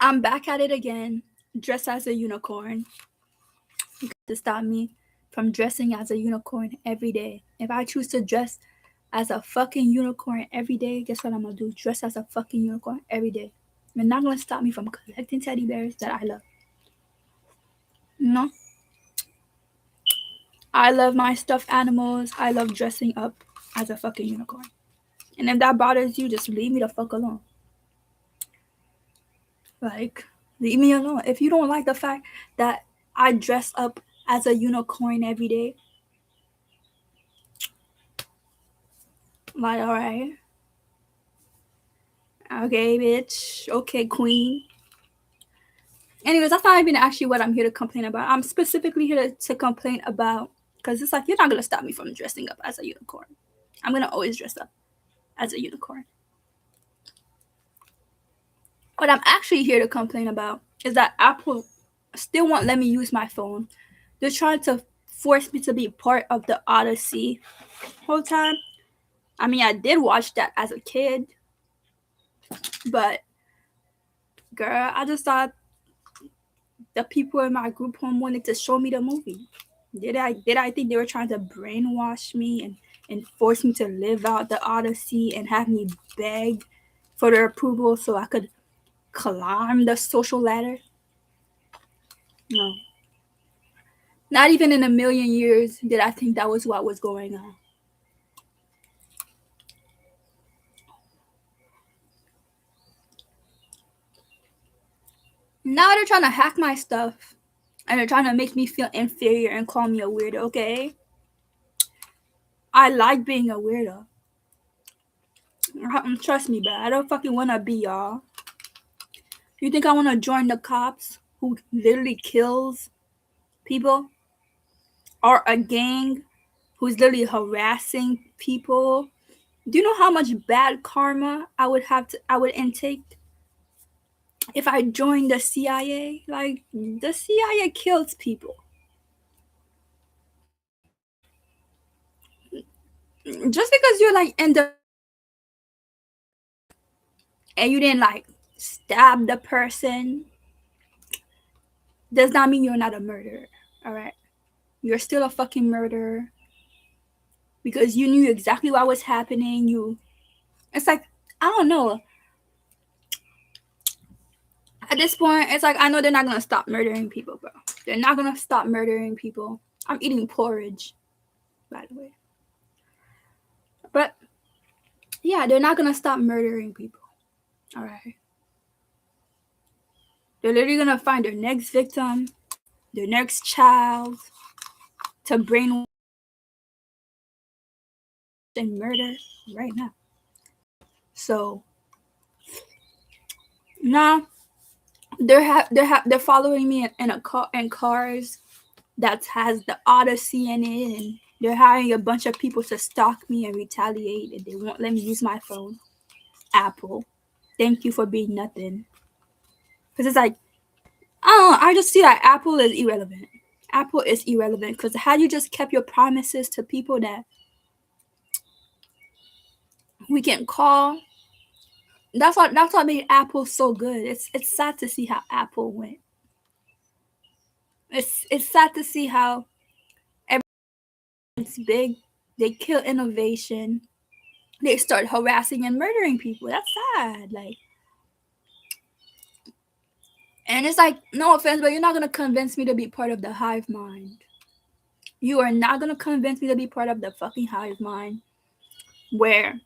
I'm back at it again, dressed as a unicorn. To stop me from dressing as a unicorn every day. If I choose to dress as a fucking unicorn every day, guess what I'm gonna do? Dress as a fucking unicorn every day. You're not gonna stop me from collecting teddy bears that I love. No. I love my stuffed animals. I love dressing up as a fucking unicorn. And if that bothers you, just leave me the fuck alone. Like, leave me alone. If you don't like the fact that I dress up as a unicorn every day, like, alright. Okay, bitch. Okay, queen. Anyways, that's not even actually what I'm here to complain about. I'm specifically here to complain about, because it's like, you're not going to stop me from dressing up as a unicorn. I'm going to always dress up as a unicorn. What I'm actually here to complain about is that Apple still won't let me use my phone. They're trying to force me to be part of the Odyssey whole time. I mean, I did watch that as a kid, but girl, I just thought the people in my group home wanted to show me the movie. Did I think they were trying to brainwash me and force me to live out the Odyssey and have me beg for their approval so I could climb the social ladder? No. Not even in a million years did I think that was what was going on. Now they're trying to hack my stuff and they're trying to make me feel inferior and call me a weirdo, okay? I like being a weirdo. Trust me, but I don't fucking want to be y'all. You think I want to join the cops who literally kills people? Or a gang who's literally harassing people? Do you know how much bad karma I would intake if I joined the CIA? Like, the CIA kills people. Just because you're like in the and you didn't like stab the person does not mean you're not a murderer. All right, you're still a fucking murderer because you knew exactly what was happening. It's like, I don't know. At this point, it's like, I know they're not gonna stop murdering people, bro. They're not gonna stop murdering people. I'm eating porridge, by the way. But yeah, they're not gonna stop murdering people. All right. They're literally gonna find their next victim, their next child, to brainwash and murder right now. So now they're following me in a car in cars that has the Odyssey in it, and they're hiring a bunch of people to stalk me and retaliate, and they won't let me use my phone. Apple, thank you for being nothing. Because it's like, I don't know, I just see that Apple is irrelevant. Apple is irrelevant because had you just kept your promises to people that we can call, that's what made Apple so good. It's sad to see how Apple went. It's sad to see how it's big. They kill innovation. They start harassing and murdering people. That's sad. Like, and it's like, no offense, but you're not gonna convince me to be part of the hive mind. You are not gonna convince me to be part of the fucking hive mind, where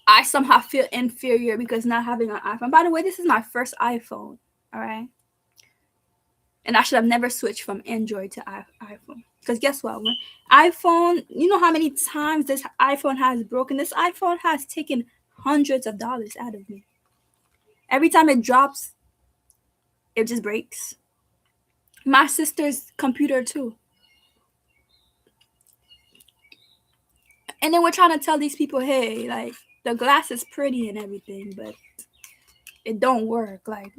I somehow feel inferior because not having an iPhone. By the way, this is my first iPhone. All right. And I should have never switched from Android to iPhone. Because guess what? When iPhone, you know how many times this iPhone has broken? This iPhone has taken hundreds of dollars out of me. Every time it drops, it just breaks. My sister's computer too. And then we're trying to tell these people, hey, like, the glass is pretty and everything, but it don't work. Like,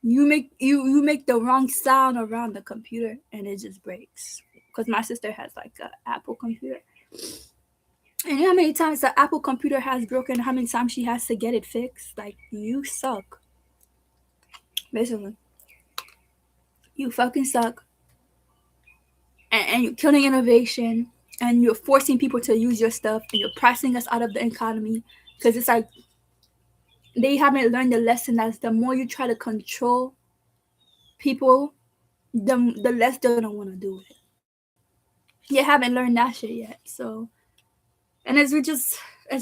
you make the wrong sound around the computer and it just breaks. Because my sister has like an Apple computer. And you know how many times the Apple computer has broken, how many times she has to get it fixed? Like, you suck. basically. You fucking suck, and you're killing innovation, and you're forcing people to use your stuff, and you're pricing us out of the economy because it's like they haven't learned the lesson that the more you try to control people, the less they're gonna want to do it. You haven't learned that shit yet, so and it's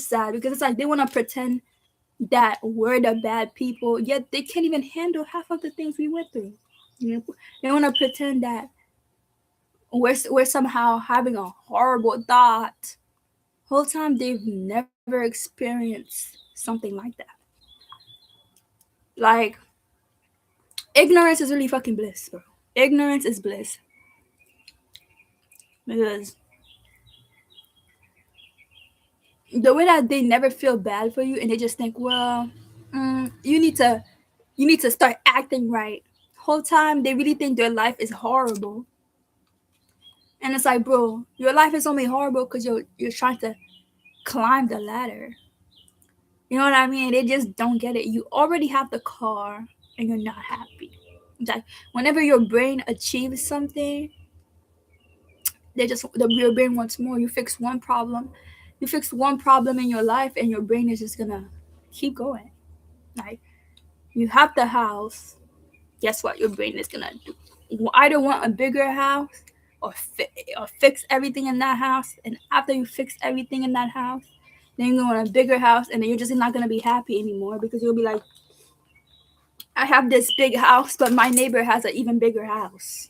sad because it's like they want to pretend that we're the bad people, yet they can't even handle half of the things we went through. You know, they want to pretend that we're somehow having a horrible thought. Whole time they've never experienced something like that. Like ignorance is really fucking bliss, bro. Ignorance is bliss because the way that they never feel bad for you and they just think, well, you need to start acting right. Whole time they really think their life is horrible, and it's like, bro, your life is only horrible because you're trying to climb the ladder. You know what I mean? They just don't get it. You already have the car and you're not happy. It's like whenever your brain achieves something, your brain wants more. You fix one problem in your life, and your brain is just gonna keep going. Like you have the house, guess what? Your brain is gonna do. You either want a bigger house or fix everything in that house, and after you fix everything in that house, then you go on a bigger house, and then you're just not gonna be happy anymore because you'll be like, I have this big house, but my neighbor has an even bigger house.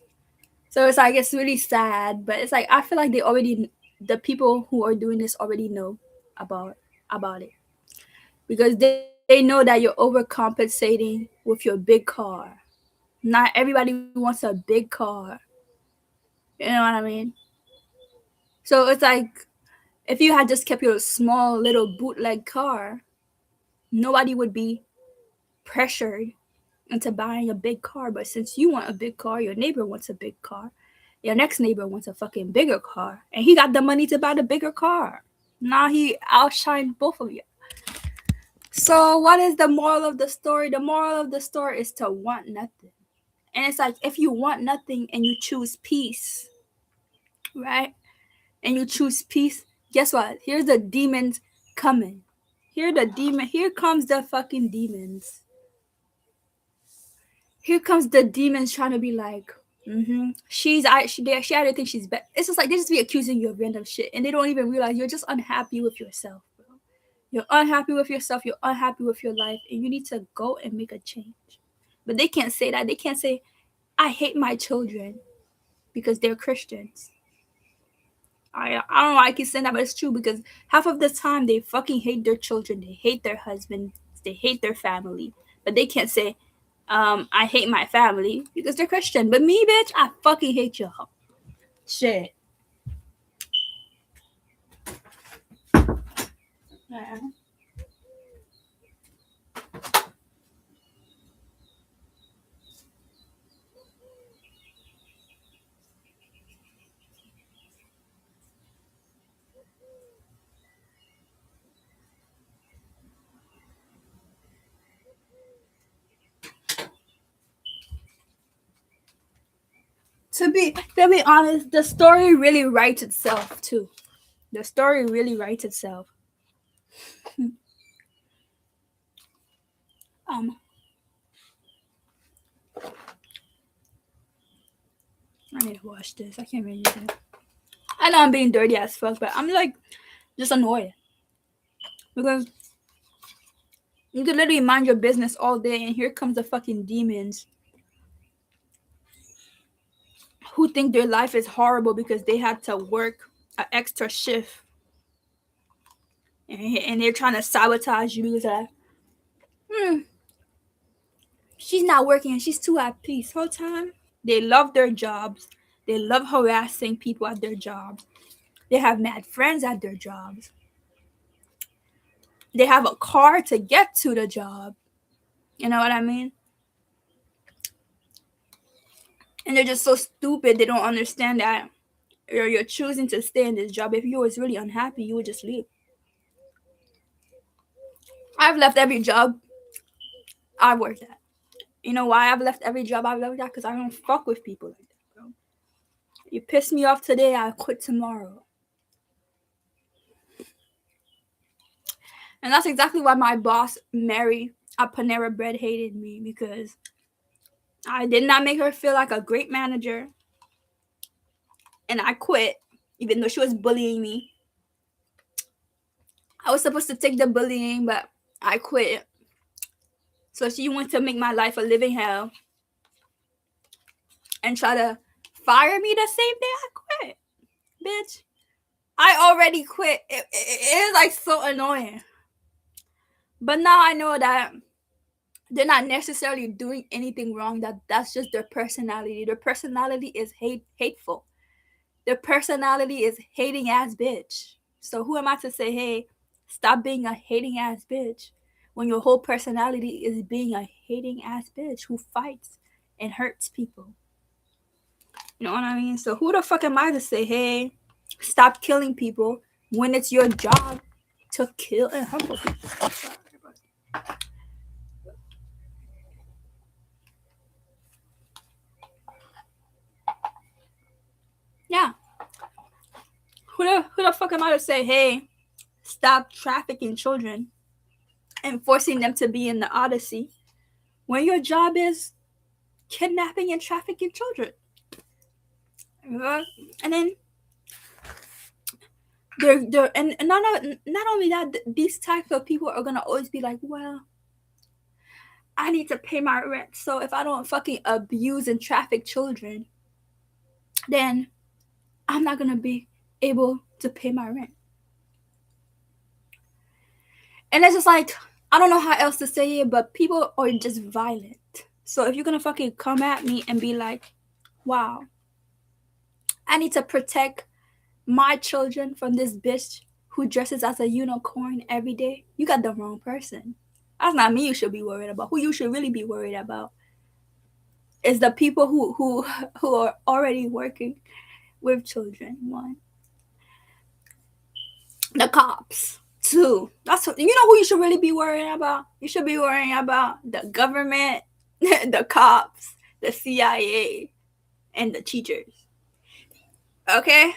So it's like it's really sad, but it's like I feel like the people who are doing this already know about about it because they know that you're overcompensating with your big car. Not everybody wants a big car. You know what I mean? So it's like if you had just kept your small little bootleg car, nobody would be pressured into buying a big car. But since you want a big car, your neighbor wants a big car, your next neighbor wants a fucking bigger car, and he got the money to buy the bigger car. Now he outshined both of you. So what is the moral of the story? The moral of the story is to want nothing. And it's like if you want nothing and you choose peace, right? And you choose peace, guess what? Here's the demons coming. Here comes the fucking demons. Here comes the demons trying to be like, she either thinks she's better. It's just like they just be accusing you of random shit, and they don't even realize you're just unhappy with yourself, bro. You're unhappy with yourself. You're unhappy with your life, and you need to go and make a change. But they can't say that. They can't say, I hate my children because they're Christians. I don't know why I keep saying that, but it's true because half of the time they fucking hate their children. They hate their husbands. They hate their family. But they can't say, I hate my family because they're Christian. But me, bitch, I fucking hate y'all. Shit. Yeah. To be honest, the story really writes itself too. The story really writes itself. Um, I need to wash this. I can't really use it. I know I'm being dirty as fuck, but I'm like just annoyed because you could literally mind your business all day, and here comes the fucking demons who think their life is horrible because they had to work an extra shift, and they're trying to sabotage you because she's not working and she's too at peace. Whole time they love their jobs, they love harassing people at their jobs, they have mad friends at their jobs, they have a car to get to the job. You know what I mean? And they're just so stupid. They don't understand that you're choosing to stay in this job. If you was really unhappy, you would just leave. I've left every job I worked at. You know why I've left every job I've left at? Because I don't fuck with people like that, bro. You piss me off today, I quit tomorrow. And that's exactly why my boss, Mary at Panera Bread, hated me, because I did not make her feel like a great manager. And I quit, even though she was bullying me. I was supposed to take the bullying, but I quit. So she wanted to make my life a living hell and try to fire me the same day I quit. Bitch, I already quit. It is like so annoying. But now I know that they're not necessarily doing anything wrong. That's just their personality. Their personality is hateful. Their personality is hating ass bitch. So who am I to say, hey, stop being a hating ass bitch, when your whole personality is being a hating ass bitch who fights and hurts people? You know what I mean? So who the fuck am I to say, hey, stop killing people, when it's your job to kill and humble people? Yeah. Who the fuck am I to say, hey, stop trafficking children and forcing them to be in the Odyssey, when your job is kidnapping and trafficking children? And then they're and not only that, these types of people are gonna always be like, well, I need to pay my rent, so if I don't fucking abuse and traffic children, then I'm not gonna be able to pay my rent. And it's just like, I don't know how else to say it, but people are just violent. So if you're gonna fucking come at me and be like, wow, I need to protect my children from this bitch who dresses as a unicorn every day, you got the wrong person. That's not me you should be worried about. Who you should really be worried about is the people who are already working with children. One, the cops. Two, that's what, you know who you should really be worrying about? You should be worrying about the government, the cops, the CIA, and the teachers. Okay?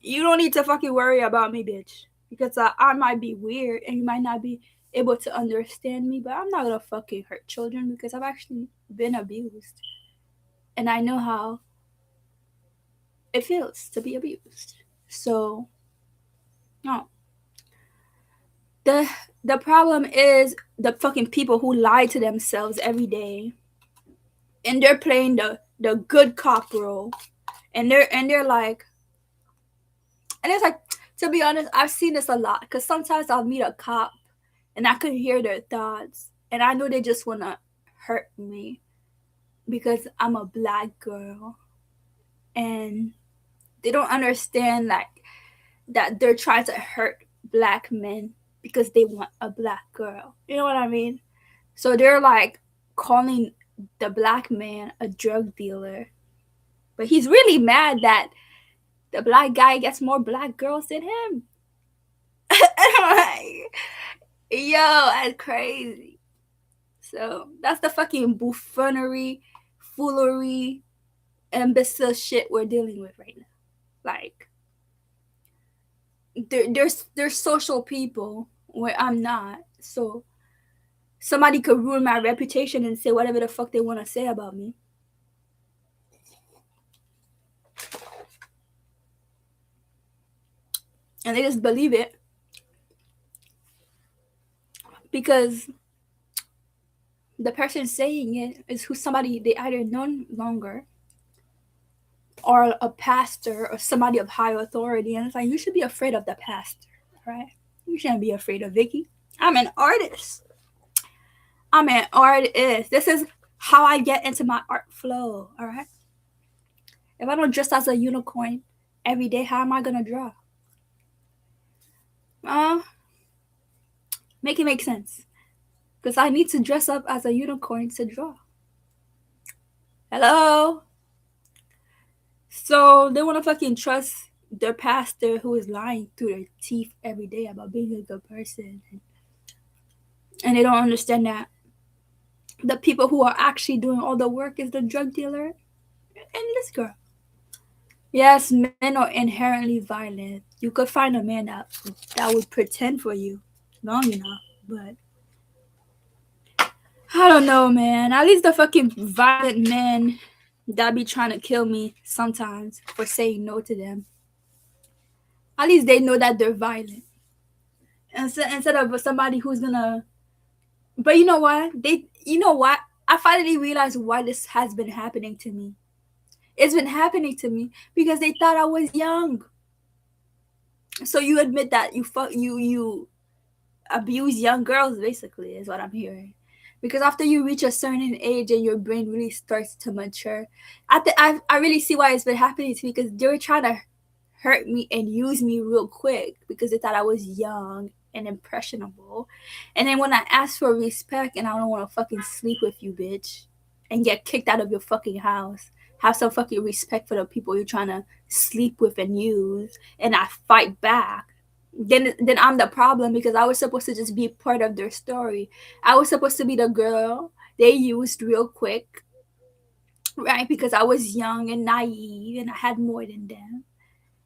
You don't need to fucking worry about me, bitch. Because I might be weird and you might not be able to understand me, but I'm not gonna fucking hurt children, because I've actually been abused. And I know how it feels to be abused. So, no. The problem is the fucking people who lie to themselves every day. And they're playing the good cop role. And they're like, and it's like, to be honest, I've seen this a lot, because sometimes I'll meet a cop and I could hear their thoughts, and I know they just want to hurt me because I'm a black girl, and they don't understand like that they're trying to hurt black men because they want a black girl. You know what I mean? So they're like calling the black man a drug dealer, but he's really mad that the black guy gets more black girls than him. And I'm like, yo, that's crazy. So that's the fucking buffoonery, foolery, imbecile shit we're dealing with right now. Like, there's social people where I'm not. So somebody could ruin my reputation and say whatever the fuck they want to say about me. And they just believe it. Because the person saying it is who somebody they either know longer, or a pastor, or somebody of high authority. And it's like, you should be afraid of the pastor, right? You shouldn't be afraid of Vicky. I'm an artist. This is how I get into my art flow, all right? If I don't dress as a unicorn every day, how am I going to draw? Make it make sense. Because I need to dress up as a unicorn to draw. Hello? So they want to fucking trust their pastor who is lying through their teeth every day about being a good person. And they don't understand that The people who are actually doing all the work is the drug dealer and this girl. Yes, men are inherently violent. You could find a man that would pretend for you long enough, but I don't know, man. At least the fucking violent men that be trying to kill me sometimes for saying no to them. At least they know that they're violent. Instead of somebody who's gonna. But you know what? You know what? I finally realized why this has been happening to me. It's been happening to me because they thought I was young. So you admit that you abuse young girls, basically, is what I'm hearing. Because after you reach a certain age and your brain really starts to mature, I really see why it's been happening to me, because they were trying to hurt me and use me real quick because they thought I was young and impressionable. And then when I ask for respect and I don't want to fucking sleep with you, bitch, and get kicked out of your fucking house, have some fucking respect for the people you're trying to sleep with and use, and I fight back, then I'm the problem because I was supposed to just be part of their story. I was supposed to be the girl they used real quick, right? Because I was young and naive and I had more than them.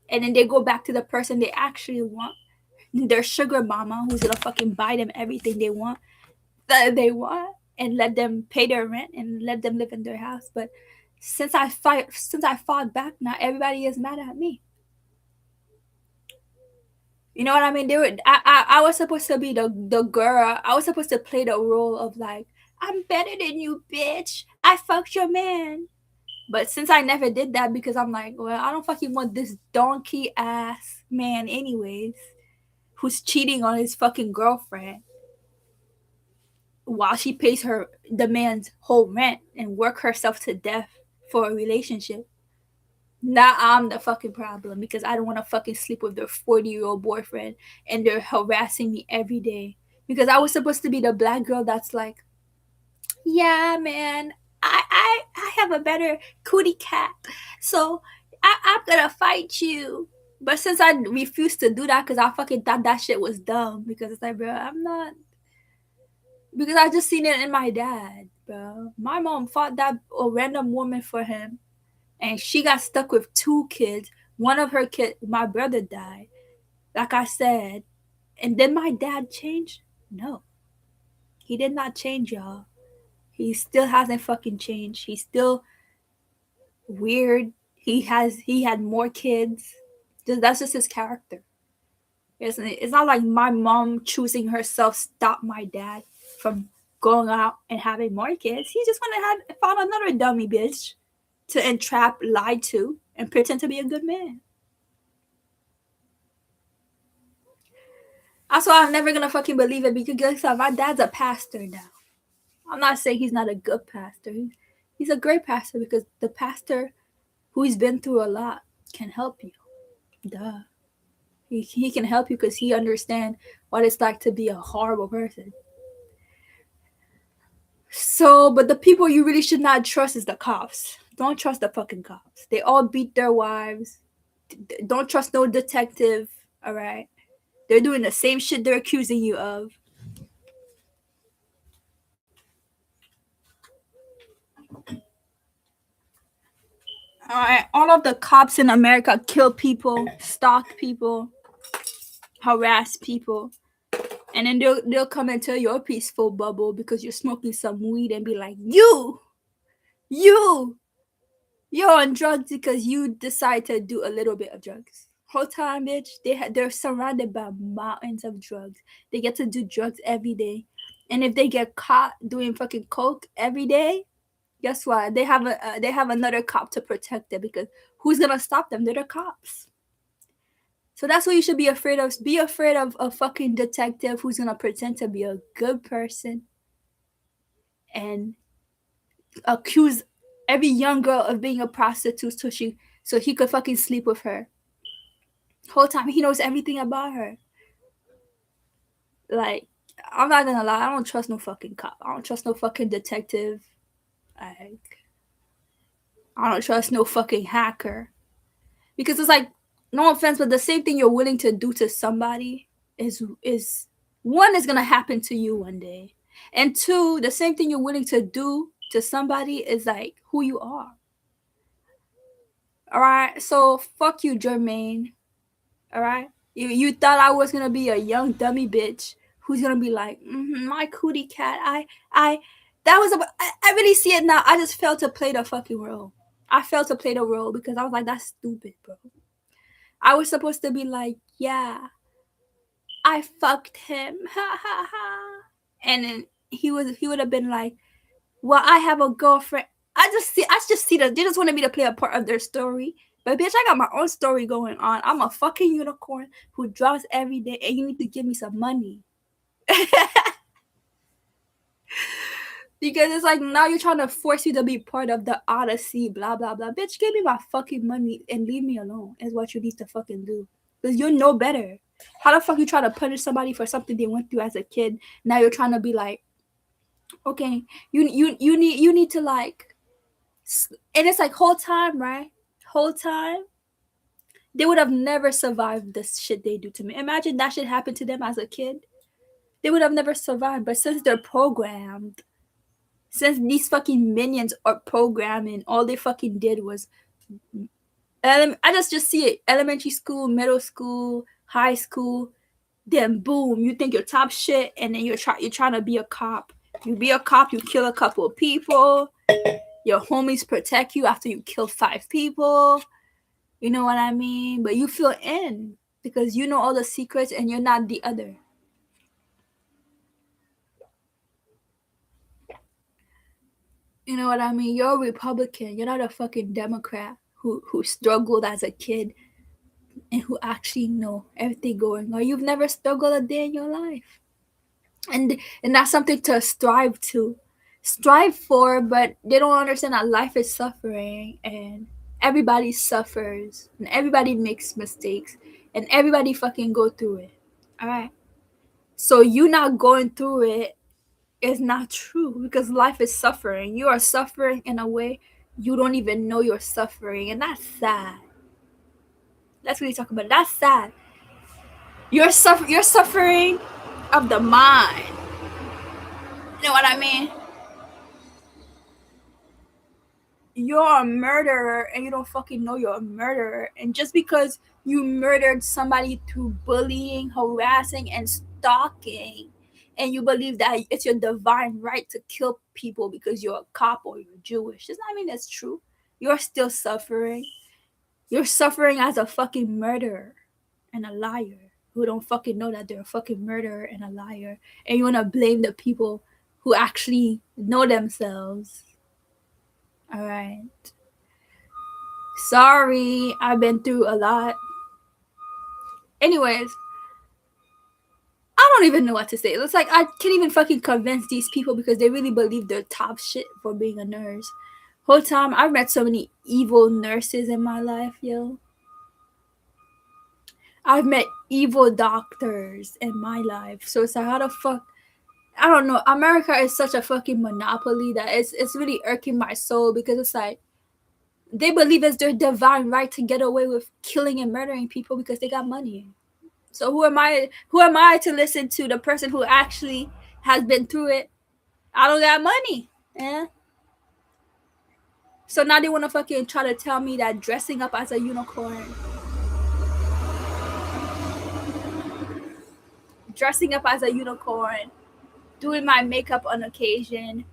And then they go back to the person they actually want, their sugar mama, who's gonna fucking buy them everything that they want, and let them pay their rent and let them live in their house. But since I fought back, now everybody is mad at me. You know what I mean? I was supposed to be the girl. I was supposed to play the role of like, I'm better than you, bitch. I fucked your man. But since I never did that, because I'm like, well, I don't fucking want this donkey ass man anyways, who's cheating on his fucking girlfriend while she pays her the man's whole rent and work herself to death for a relationship. Now I'm the fucking problem because I don't want to fucking sleep with their 40-year-old boyfriend and they're harassing me every day. Because I was supposed to be the black girl that's like, yeah, man, I have a better cootie cat. So I'm gonna fight you. But since I refused to do that because I fucking thought that shit was dumb, because it's like, bro, I'm not. Because I just seen it in my dad, bro. My mom fought that a random woman for him, and she got stuck with two kids. One of her kids, my brother died, like I said. And then my dad changed? No. He did not change, y'all. He still hasn't fucking changed. He's still weird. He had more kids. That's just his character. It's not like my mom choosing herself stopped my dad from going out and having more kids. He just went and found another dummy bitch to entrap, lie to, and pretend to be a good man. That's why I'm never gonna fucking believe it, because guess what? My dad's a pastor now. I'm not saying he's not a good pastor. He's a great pastor, because the pastor who's been through a lot can help you. Duh. He can help you because he understands what it's like to be a horrible person. So, but the people you really should not trust is the cops. Don't trust the fucking cops. They all beat their wives. Don't trust no detective. All right. They're doing the same shit they're accusing you of. All right. All of the cops in America kill people, stalk people, harass people. And then they'll come into your peaceful bubble because you're smoking some weed and be like, you, you're on drugs because you decide to do a little bit of drugs. Whole time, bitch, they're surrounded by mountains of drugs. They get to do drugs every day, and if they get caught doing fucking coke every day, guess what? They have another cop to protect them, because who's gonna stop them? They're the cops. So that's what you should be afraid of. Be afraid of a fucking detective who's gonna pretend to be a good person and accuse every young girl of being a prostitute so he could fucking sleep with her. Whole time he knows everything about her. Like, I'm not gonna lie, I don't trust no fucking cop. I don't trust no fucking detective. Like, I don't trust no fucking hacker. Because it's like, no offense, but the same thing you're willing to do to somebody is one is gonna happen to you one day. And two, the same thing you're willing to do to somebody is like who you are. All right. So fuck you, Jermaine. All right. You thought I was gonna be a young dummy bitch who's gonna be like, my cootie cat. I that was I really see it now. I just failed to play the fucking role. I failed to play the role because I was like, that's stupid, bro. I was supposed to be like, yeah, I fucked him, ha ha ha, and then he would have been like, well, I have a girlfriend. I just see that they just wanted me to play a part of their story. But bitch, I got my own story going on. I'm a fucking unicorn who drops every day, and you need to give me some money. Because it's like now you're trying to force you to be part of the Odyssey, blah blah blah. Bitch, give me my fucking money and leave me alone. Is what you need to fucking do. Because you're no better. How the fuck you try to punish somebody for something they went through as a kid? Now you're trying to be like, okay, you need to like, and it's like whole time, right? Whole time they would have never survived this shit they do to me. Imagine that shit happened to them as a kid. They would have never survived. But since they're programmed, since these fucking minions are programming, all they fucking did was, I just see it. Elementary school, middle school, high school. Then boom, you think you're top shit, and then you're trying to be a cop. You be a cop, you kill a couple of people. Your homies protect you after you kill 5 people. You know what I mean? But you feel in because you know all the secrets and you're not the other. You know what I mean? You're a Republican. You're not a fucking Democrat who struggled as a kid and who actually know everything going on. You've never struggled a day in your life. And that's something to strive for, but they don't understand that life is suffering and everybody suffers and everybody makes mistakes and everybody fucking go through it. All right. So you not going through it is not true because life is suffering. You are suffering in a way you don't even know you're suffering, and that's sad. That's what you talk about. That's sad. You're suffering of the mind. You know what I mean? You're a murderer and you don't fucking know you're a murderer. And just because you murdered somebody through bullying, harassing, and stalking, and you believe that it's your divine right to kill people because you're a cop or you're Jewish, does not mean that's true. You're still suffering. You're suffering as a fucking murderer and a liar who don't fucking know that they're a fucking murderer and a liar. And you want to blame the people who actually know themselves. All right. Sorry, I've been through a lot. Anyways, I don't even know what to say. It's like I can't even fucking convince these people because they really believe they're top shit for being a nurse. Whole time I've met so many evil nurses in my life, yo. I've met evil doctors in my life. So it's like how the fuck, I don't know. America is such a fucking monopoly that it's really irking my soul because it's like they believe it's their divine right to get away with killing and murdering people because they got money. So who am I? Who am I to listen to the person who actually has been through it? I don't got money. Yeah. So now they want to fucking try to tell me that dressing up as a unicorn, doing my makeup on occasion,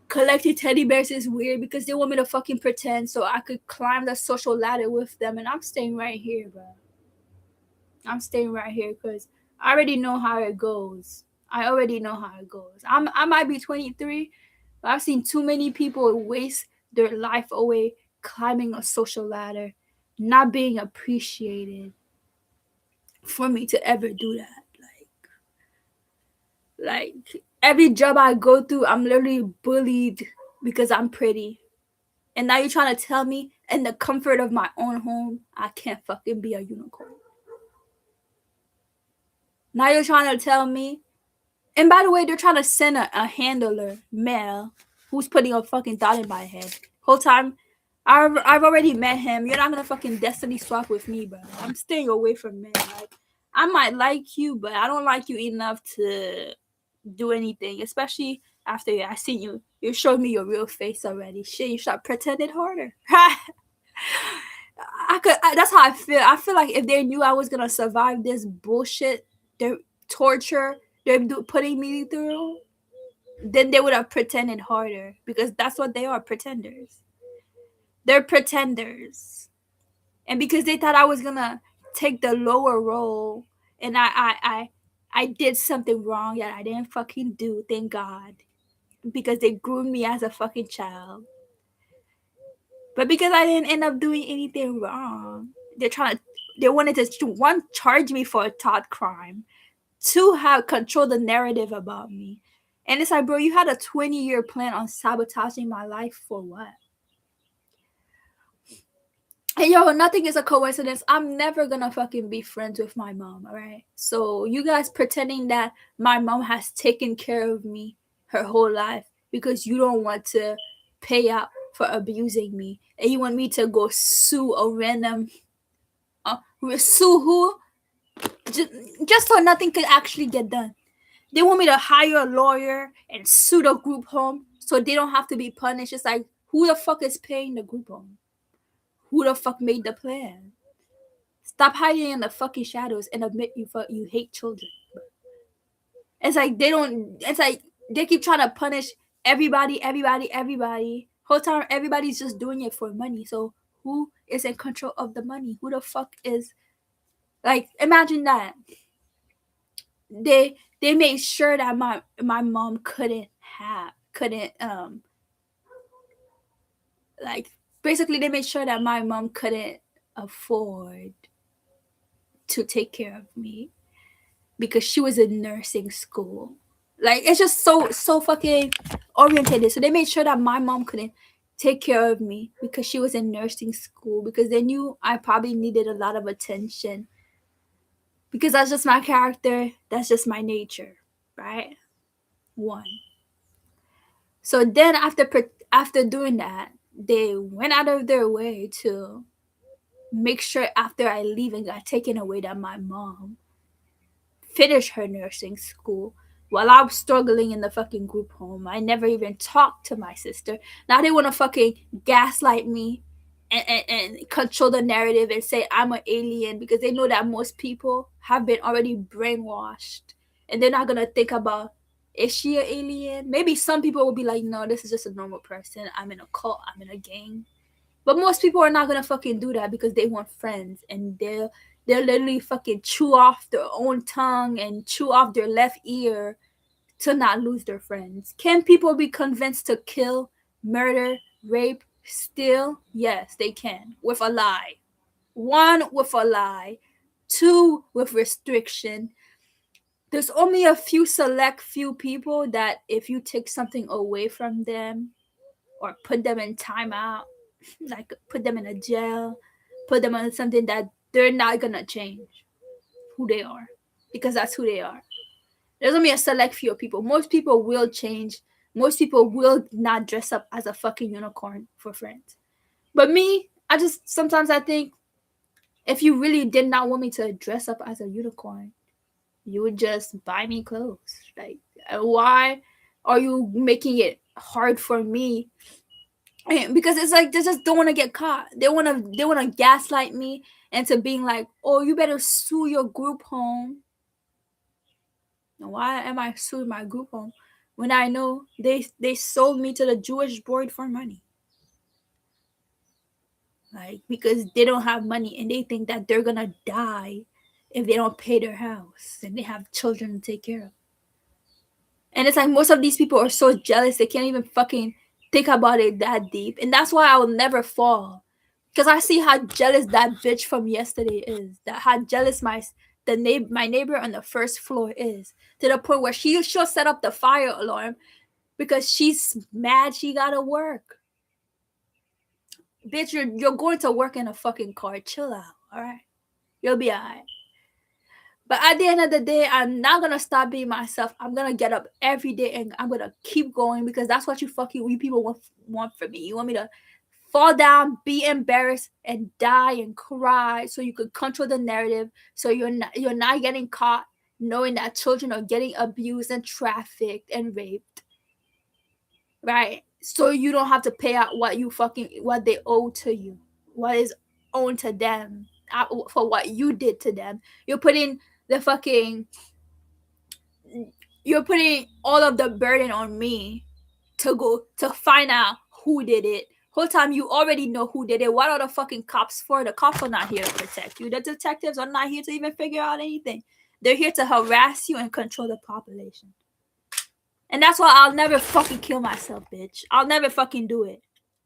collecting teddy bears is weird because they want me to fucking pretend so I could climb the social ladder with them, and I'm staying right here, bro. I'm staying right here because I already know how it goes. I might be 23, but I've seen too many people waste their life away climbing a social ladder, not being appreciated for me to ever do that. Like every job I go through, I'm literally bullied because I'm pretty. And now you're trying to tell me in the comfort of my own home, I can't fucking be a unicorn. Now you're trying to tell me. And by the way, they're trying to send a handler, male, who's putting a fucking thought in my head. Whole time, I've already met him. You're not gonna fucking destiny swap with me, bro. I'm staying away from men. Like, I might like you, but I don't like you enough to do anything, especially after I seen you. You showed me your real face already. Shit, you start pretending harder. That's how I feel. I feel like if they knew I was gonna survive this bullshit, their torture they're putting me through, then they would have pretended harder because that's what they are, pretenders. They're pretenders, and because they thought I was gonna take the lower role, and I did something wrong that I didn't fucking do. Thank God, because they groomed me as a fucking child. But because I didn't end up doing anything wrong, they wanted to one charge me for a thought crime, two have control the narrative about me, and it's like, bro, you had a 20-year plan on sabotaging my life for what? And yo, nothing is a coincidence. I'm never gonna fucking be friends with my mom, alright? So you guys pretending that my mom has taken care of me her whole life because you don't want to pay out for abusing me, and you want me to go sue a random sue who just so nothing could actually get done. They want me to hire a lawyer and sue the group home so they don't have to be punished. It's like, who the fuck is paying the group home? Who the fuck made the plan? Stop hiding in the fucking shadows and admit you hate children. It's like they don't. It's like they keep trying to punish everybody. Whole time everybody's just doing it for money. So who is in control of the money? Who the fuck is like? Imagine that they made sure that my mom couldn't like basically they made sure that my mom couldn't afford to take care of me because she was in nursing school. Like it's just so fucking orientated. So they made sure that my mom couldn't take care of me because she was in nursing school because they knew I probably needed a lot of attention. Because that's just my character, that's just my nature, right? One. So then after doing that, they went out of their way to make sure after I leave and got taken away that my mom finished her nursing school while I was struggling in the fucking group home. I never even talked to my sister. Now they want to fucking gaslight me and control the narrative and say I'm an alien because they know that most people have been already brainwashed and they're not going to think about, is she an alien? Maybe some people will be like, no, this is just a normal person. I'm in a cult. I'm in a gang. But most people are not gonna fucking do that because they want friends and they'll literally fucking chew off their own tongue and chew off their left ear to not lose their friends. Can people be convinced to kill, murder, rape, steal? Yes, they can. With a lie. One, with a lie. Two, with restriction. There's only a few select few people that if you take something away from them or put them in timeout, like put them in a jail, put them on something that they're not gonna change who they are because that's who they are. There's only a select few people. Most people will change. Most people will not dress up as a fucking unicorn for friends. But me, sometimes I think if you really did not want me to dress up as a unicorn, you would just buy me clothes. Like, why are you making it hard for me? Because it's like they just don't want to get caught. They want to gaslight me into being like, oh, you better sue your group home. Why am I suing my group home when I know they sold me to the Jewish board for money? Like, because they don't have money and they think that they're gonna die if they don't pay their house and they have children to take care of. And it's like most of these people are so jealous they can't even fucking think about it that deep. And that's why I will never fall. Because I see how jealous that bitch from yesterday is. That how jealous my neighbor on the first floor is. To the point where she'll set up the fire alarm because she's mad she gotta work. Bitch, you're going to work in a fucking car. Chill out, alright? You'll be alright. But at the end of the day, I'm not gonna stop being myself. I'm gonna get up every day and I'm gonna keep going because that's what you people want from me. You want me to fall down, be embarrassed, and die and cry so you could control the narrative, so you're not getting caught knowing that children are getting abused and trafficked and raped, right? So you don't have to pay out what they owe to you, what is owed to them for what you did to them. You're putting the fucking you're putting all of the burden on me to go to find out who did it. Whole time you already know who did it. What are the fucking cops for? The cops are not here to protect you. The detectives are not here to even figure out anything. They're here to harass you and control the population. And that's why I'll never fucking kill myself, bitch. I'll never fucking do it.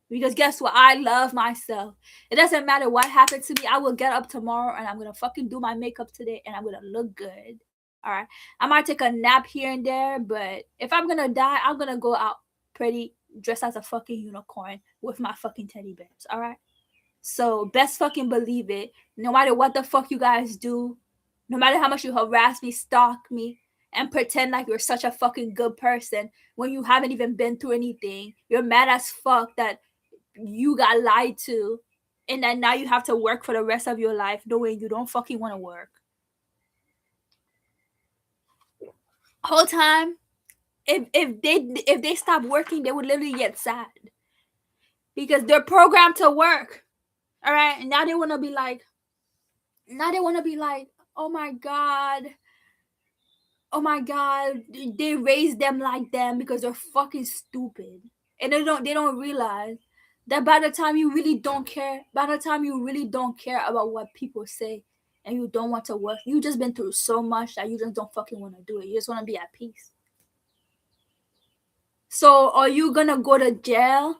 Because guess what? I love myself. It doesn't matter what happens to me. I will get up tomorrow and I'm gonna fucking do my makeup today and I'm gonna look good. Alright. I might take a nap here and there, but if I'm gonna die, I'm gonna go out pretty dressed as a fucking unicorn with my fucking teddy bears. Alright. So best fucking believe it. No matter what the fuck you guys do, no matter how much you harass me, stalk me, and pretend like you're such a fucking good person when you haven't even been through anything. You're mad as fuck that you got lied to, and then now you have to work for the rest of your life knowing you don't fucking want to work. Whole time, if they stop working, they would literally get sad because they're programmed to work. All right, and now they want to be like, oh my god, they raised them like them because they're fucking stupid, and they don't realize that by the time you really don't care about what people say, and you don't want to work, you just been through so much that you just don't fucking want to do it. You just want to be at peace. So are you gonna go to jail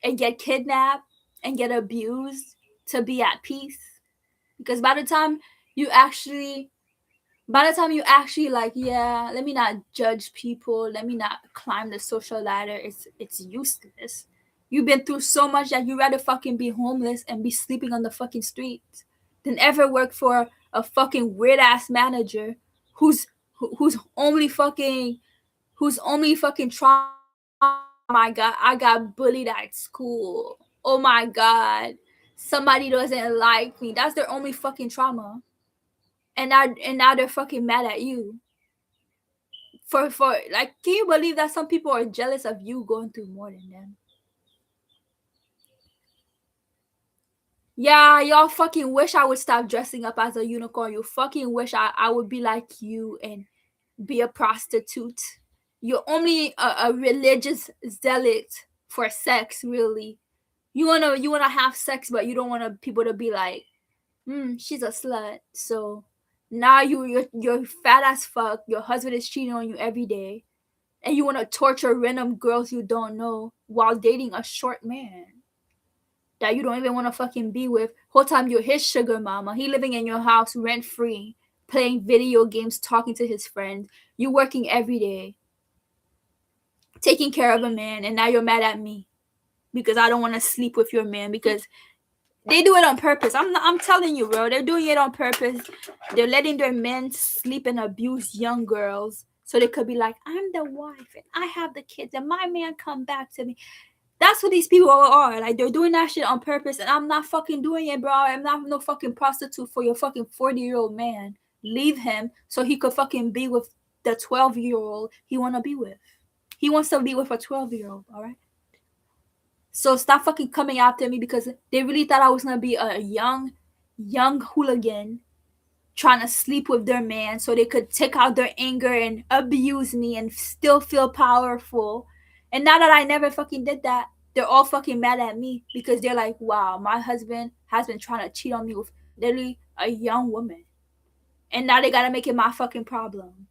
and get kidnapped and get abused to be at peace? Because by the time you actually like, yeah, let me not judge people, let me not climb the social ladder, it's useless. You've been through so much that you rather fucking be homeless and be sleeping on the fucking streets than ever work for a fucking weird ass manager who's only fucking trauma. Oh my god, I got bullied at school. Oh my god, somebody doesn't like me. That's their only fucking trauma. And now they're fucking mad at you. For like, can you believe that some people are jealous of you going through more than them? Yeah, y'all fucking wish I would stop dressing up as a unicorn. You fucking wish I would be like you and be a prostitute. You're only a religious zealot for sex, really. You wanna have sex, but you don't want people to be like, she's a slut. So now you're fat as fuck. Your husband is cheating on you every day, and you want to torture random girls you don't know while dating a short man that you don't even want to fucking be with. Whole time you're his sugar mama. He living in your house rent free, playing video games, talking to his friends. You working every day, taking care of a man, and now you're mad at me because I don't want to sleep with your man because they do it on purpose. I'm telling you, bro. They're doing it on purpose. They're letting their men sleep and abuse young girls so they could be like, I'm the wife and I have the kids and my man come back to me. That's what these people are. Like, they're doing that shit on purpose, and I'm not fucking doing it, bro. I'm not no fucking prostitute for your fucking 40-year-old man. Leave him so he could fucking be with the 12-year-old he wanna be with. He wants to be with a 12-year-old, all right? So stop fucking coming after me because they really thought I was gonna be a young hooligan trying to sleep with their man so they could take out their anger and abuse me and still feel powerful. And now that I never fucking did that, they're all fucking mad at me because they're like, wow, my husband has been trying to cheat on me with literally a young woman. And now they gotta make it my fucking problem.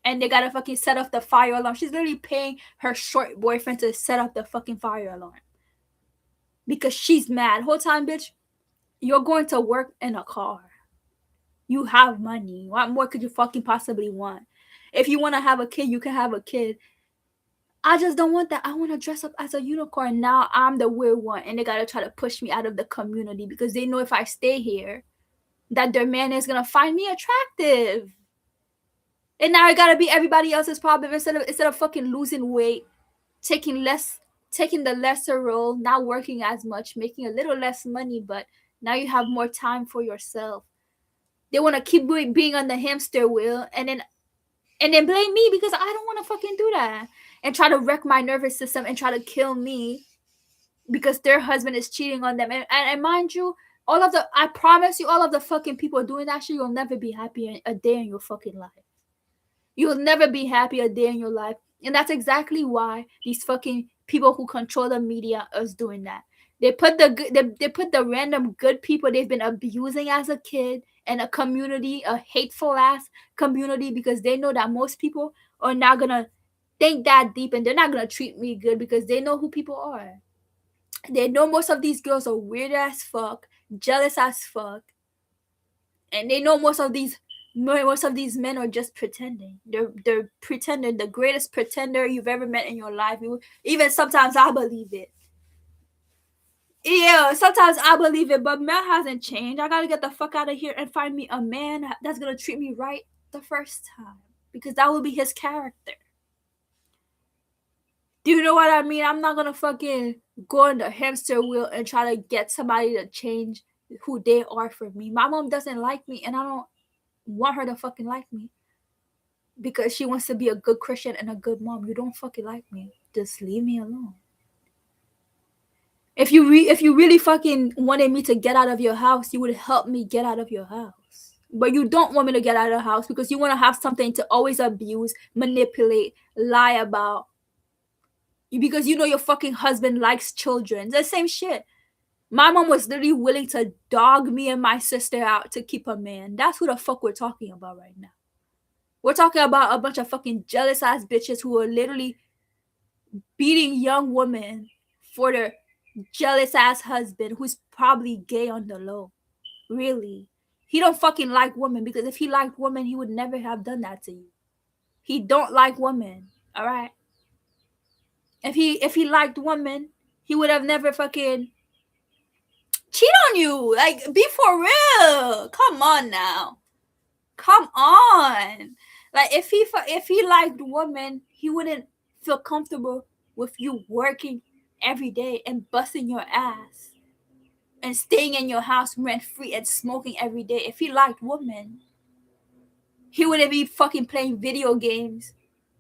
And they gotta fucking set off the fire alarm. She's literally paying her short boyfriend to set up the fucking fire alarm. Because she's mad. Whole time, bitch, you're going to work in a car. You have money. What more could you fucking possibly want? If you want to have a kid, you can have a kid. I just don't want that. I want to dress up as a unicorn. Now I'm the weird one. And they got to try to push me out of the community because they know if I stay here, that their man is going to find me attractive. And now I got to be everybody else's problem instead of fucking losing weight, taking the lesser role, not working as much, making a little less money, but now you have more time for yourself. They want to keep being on the hamster wheel, and then blame me because I don't want to fucking do that, and try to wreck my nervous system and try to kill me because their husband is cheating on them. And mind you, I promise you, all of the fucking people doing that shit, you'll never be happy a day in your fucking life. You'll never be happy a day in your life. And that's exactly why these fucking people who control the media is doing that. They put they put the random good people they've been abusing as a kid in a community, a hateful ass community, because they know that most people are not gonna think that deep, and they're not gonna treat me good because they know who people are. They know most of these girls are weird as fuck, jealous as fuck, and they know most of these men are just pretending. They're pretending, the greatest pretender you've ever met in your life. Even sometimes I believe it. Yeah, sometimes I believe it, but man hasn't changed. I gotta get the fuck out of here and find me a man that's gonna treat me right the first time, because that will be his character. Do you know what I mean? I'm not gonna fucking go on the hamster wheel and try to get somebody to change who they are for me. My mom doesn't like me, and I don't want her to fucking like me because she wants to be a good Christian and a good mom. You don't fucking like me, just leave me alone. If you really fucking wanted me to get out of your house, you would help me get out of your house. But you don't want me to get out of the house because you want to have something to always abuse, manipulate, lie about. Because you know your fucking husband likes children. It's the same shit. My mom was literally willing to dog me and my sister out to keep a man. That's who the fuck we're talking about right now. We're talking about a bunch of fucking jealous ass bitches who are literally beating young women for their jealous ass husband who's probably gay on the low. Really. He don't fucking like women, because if he liked women, he would never have done that to you. He don't like women. Alright? If he liked women, he would have never fucking cheat on you. Like, be for real. Come on now. Come on. Like, if he liked women, he wouldn't feel comfortable with you working every day and busting your ass and staying in your house rent free and smoking every day. If he liked women, he wouldn't be fucking playing video games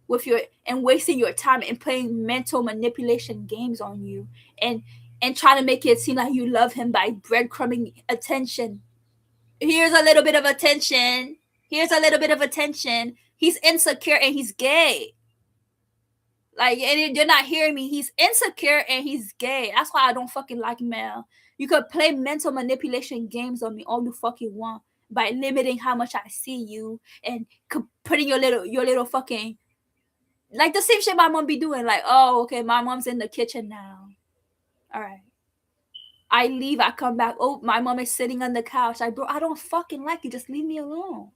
with your and wasting your time and playing mental manipulation games on you and trying to make it seem like you love him by breadcrumbing attention. Here's a little bit of attention. Here's a little bit of attention. He's insecure and he's gay. Like, and you're not hearing me. He's insecure and he's gay. That's why I don't fucking like Mel. You could play mental manipulation games on me all you fucking want by limiting how much I see you and putting your little fucking, like the same shit my mom be doing. Like, oh, okay, my mom's in the kitchen now. All right. I leave, I come back. Oh, my mom is sitting on the couch. Bro, I don't fucking like you. Just leave me alone.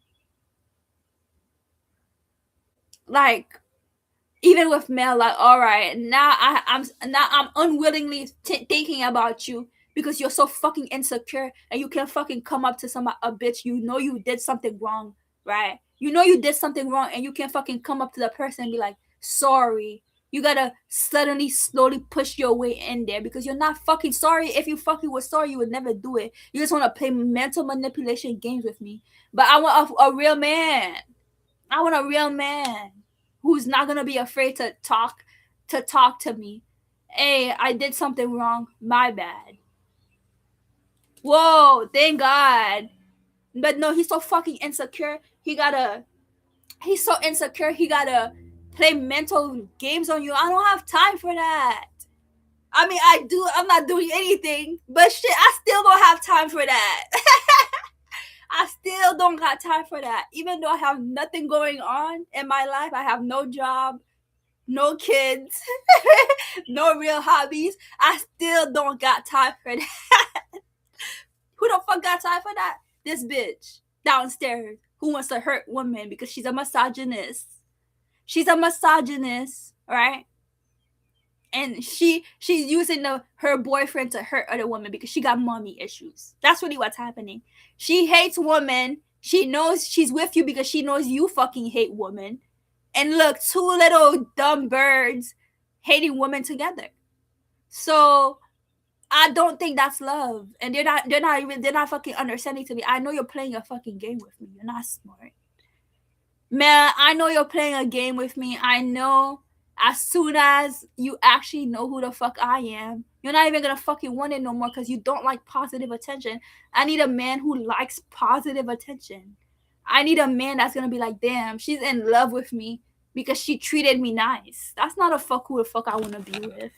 Like, even with Mel, like, all right, now I'm unwillingly thinking about you because you're so fucking insecure and you can't fucking come up to a bitch. You know you did something wrong, right? You know you did something wrong and you can't fucking come up to the person and be like, sorry. You gotta suddenly, slowly push your way in there because you're not fucking sorry. If you fucking were sorry, you would never do it. You just want to play mental manipulation games with me. But I want a real man. I want a real man who's not gonna be afraid to talk to me. Hey, I did something wrong. My bad. Whoa, thank God. But no, he's so fucking insecure. He's so insecure. He gotta play mental games on you. I don't have time for that. I mean, I do. I'm not doing anything, but shit, I still don't have time for that. I still don't got time for that. Even though I have nothing going on in my life, I have no job, no kids, no real hobbies. I still don't got time for that. Who the fuck got time for that? This bitch downstairs who wants to hurt women because she's a misogynist. She's a misogynist, right? And she's using her boyfriend to hurt other women because she got mommy issues. That's really what's happening. She hates women. She knows she's with you because she knows you fucking hate women. And look, two little dumb birds hating women together. So I don't think that's love. And they're not fucking understanding to me. I know you're playing a fucking game with me. You're not smart. Man, I know you're playing a game with me. I know as soon as you actually know who the fuck I am, you're not even gonna fucking want it no more because you don't like positive attention. I need a man who likes positive attention. I need a man that's gonna be like, damn, she's in love with me because she treated me nice. That's not a fuck who the fuck I wanna be with.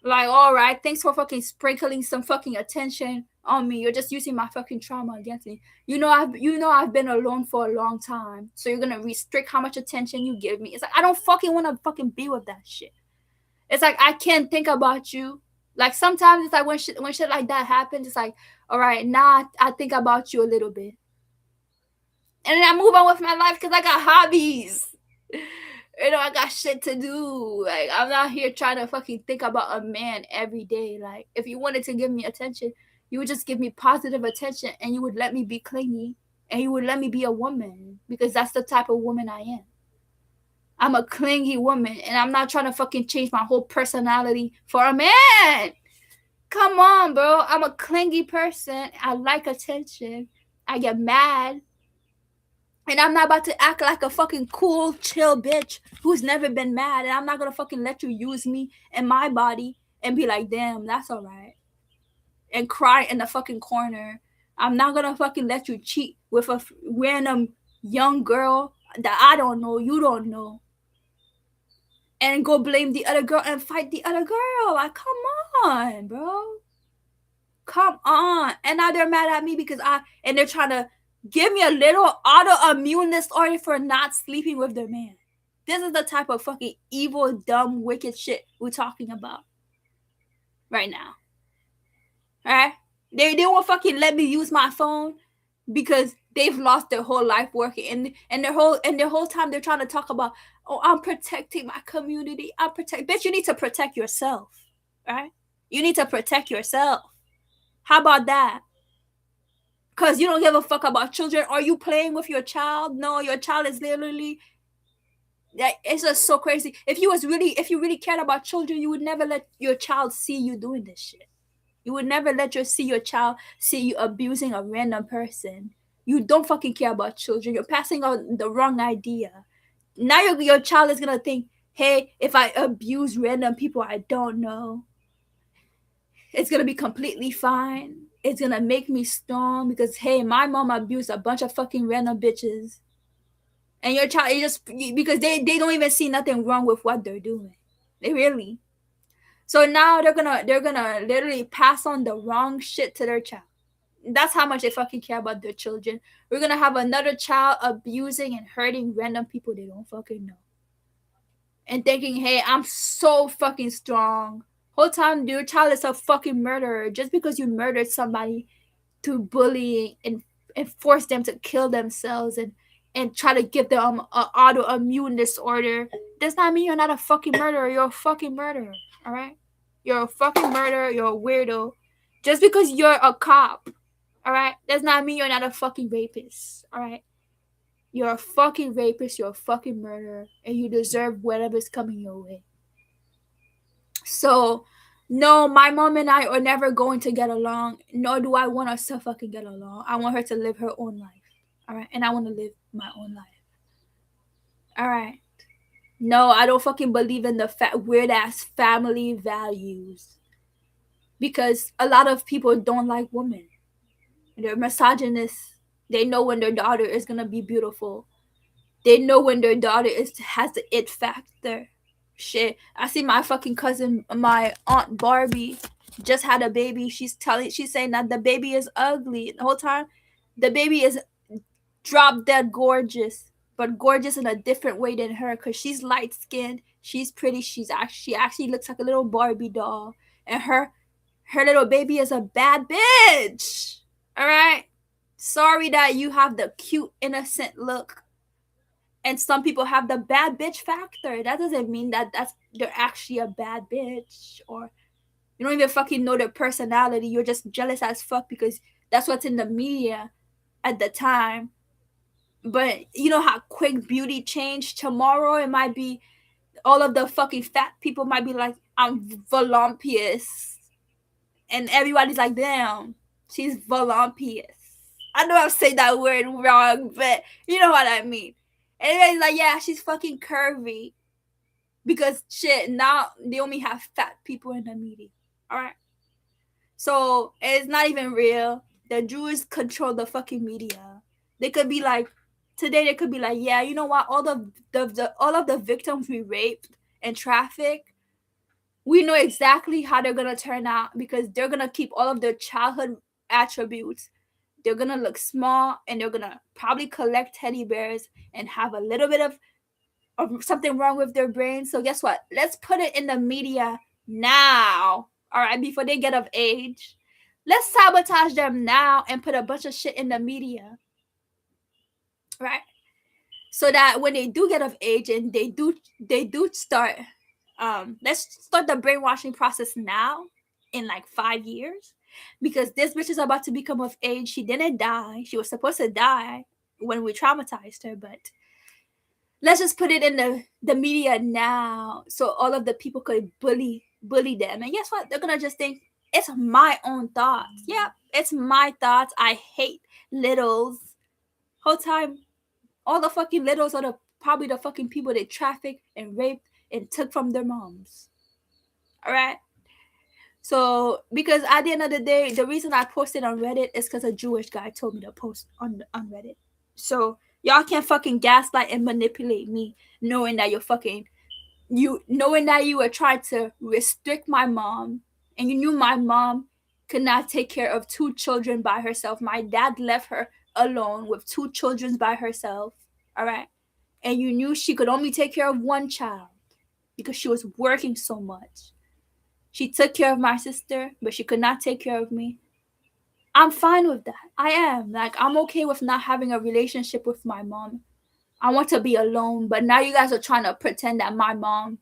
Like, all right, thanks for fucking sprinkling some fucking attention on me. You're just using my fucking trauma against me. I've been alone for a long time, so you're gonna restrict how much attention you give me. It's like I don't fucking want to fucking be with that shit. It's like I can't think about you. Like sometimes it's like when shit like that happens, it's like, all right, now I think about you a little bit, and then I move on with my life because I got hobbies. I got shit to do. Like, I'm not here trying to fucking think about a man every day. Like, if you wanted to give me attention, you would just give me positive attention and you would let me be clingy and you would let me be a woman because that's the type of woman I am. I'm a clingy woman and I'm not trying to fucking change my whole personality for a man. Come on, bro. I'm a clingy person. I like attention. I get mad. And I'm not about to act like a fucking cool, chill bitch who's never been mad. And I'm not gonna fucking let you use me and my body and be like, damn, that's alright. And cry in the fucking corner. I'm not gonna fucking let you cheat with a random young girl that I don't know, you don't know. And go blame the other girl and fight the other girl. Like, come on, bro. Come on. And now they're mad at me because and they're trying to give me a little autoimmune disorder for not sleeping with their man. This is the type of fucking evil, dumb, wicked shit we're talking about right now. Alright? They won't fucking let me use my phone because they've lost their whole life working and their whole time they're trying to talk about, oh, I'm protecting my community. Bitch, you need to protect yourself. Right? You need to protect yourself. How about that? Because you don't give a fuck about children. Are you playing with your child? No, your child is literally, like, it's just so crazy. If you really cared about children, you would never let your child see you doing this shit. You would never let your child see you abusing a random person. You don't fucking care about children. You're passing on the wrong idea. Now your child is gonna think, hey, if I abuse random people I don't know, it's gonna be completely fine. It's gonna make me strong because, hey, my mom abused a bunch of fucking random bitches. And your child, because they don't even see nothing wrong with what they're doing. They really. So now they're gonna literally pass on the wrong shit to their child. That's how much they fucking care about their children. We're gonna have another child abusing and hurting random people they don't fucking know. And thinking, hey, I'm so fucking strong. Whole time your child is a fucking murderer just because you murdered somebody through bullying and force them to kill themselves and try to give them an autoimmune disorder. Does not mean you're not a fucking murderer. You're a fucking murderer. All right? You're a fucking murderer. You're a weirdo. Just because you're a cop, all right, does not mean you're not a fucking rapist. All right? You're a fucking rapist. You're a fucking murderer. And you deserve whatever's coming your way. So, no, my mom and I are never going to get along, nor do I want us to fucking get along. I want her to live her own life. All right? And I want to live my own life. All right? No, I don't fucking believe in the weird-ass family values. Because a lot of people don't like women. They're misogynists. They know when their daughter is going to be beautiful. They know when their daughter has the it factor. Shit, I see my fucking cousin, my aunt Barbie, just had a baby. She's saying that the baby is ugly. The whole time, the baby is drop dead gorgeous, but gorgeous in a different way than her, because she's light skinned, she's pretty, she actually looks like a little Barbie doll, and her little baby is a bad bitch. All right, sorry that you have the cute innocent look. And some people have the bad bitch factor. That doesn't mean that they're actually a bad bitch, or you don't even fucking know their personality. You're just jealous as fuck because that's what's in the media at the time. But you know how quick beauty changed? Tomorrow it might be all of the fucking fat people might be like, I'm voluptuous. And everybody's like, damn, she's voluptuous. I know I'm saying that word wrong, but you know what I mean. And everybody's like, yeah, she's fucking curvy. Because shit, now they only have fat people in the media. Alright? So it's not even real. The Jews control the fucking media. They could be like, today they could be like, yeah, you know what? All all of the victims we raped and trafficked, we know exactly how they're gonna turn out because they're gonna keep all of their childhood attributes. They're gonna look small and they're gonna probably collect teddy bears and have a little bit of something wrong with their brain. So guess what? Let's put it in the media now. All right, before they get of age. Let's sabotage them now and put a bunch of shit in the media. Right? So that when they do get of age and they do start let's start the brainwashing process now in like 5 years because this bitch is about to become of age. She didn't die. She was supposed to die when we traumatized her, but let's just put it in the media now so all of the people could bully them. And guess what? They're gonna just think it's my own thoughts. Yeah, it's my thoughts. I hate littles. Whole time, all the fucking littles are probably the fucking people they trafficked and raped and took from their moms. All right. So because at the end of the day, the reason I posted on Reddit is because a Jewish guy told me to post on Reddit. So y'all can't fucking gaslight and manipulate me, knowing that knowing that you were trying to restrict my mom, and you knew my mom could not take care of 2 children by herself. My dad left her alone with 2 children by herself. All right. And you knew she could only take care of 1 child because she was working so much. She took care of my sister, but she could not take care of me. I'm fine with that. I am. Like, I'm okay with not having a relationship with my mom. I want to be alone, but now you guys are trying to pretend that my mom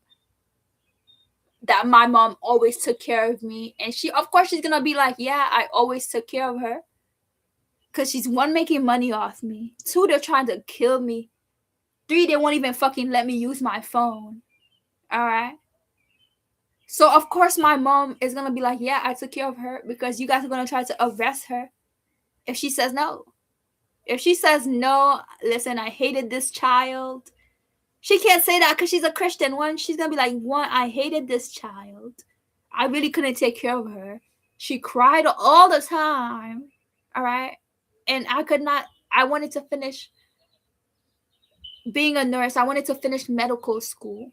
always took care of me. And of course, she's going to be like, yeah, I always took care of her. Because she's 1, making money off me. 2, they're trying to kill me. 3, they won't even fucking let me use my phone. All right. So of course my mom is gonna be like, yeah, I took care of her because you guys are gonna try to arrest her if she says no. If she says no, listen, I hated this child. She can't say that because she's a Christian. One, she's gonna be like, I hated this child. I really couldn't take care of her. She cried all the time. All right. And I wanted to finish being a nurse. I wanted to finish medical school.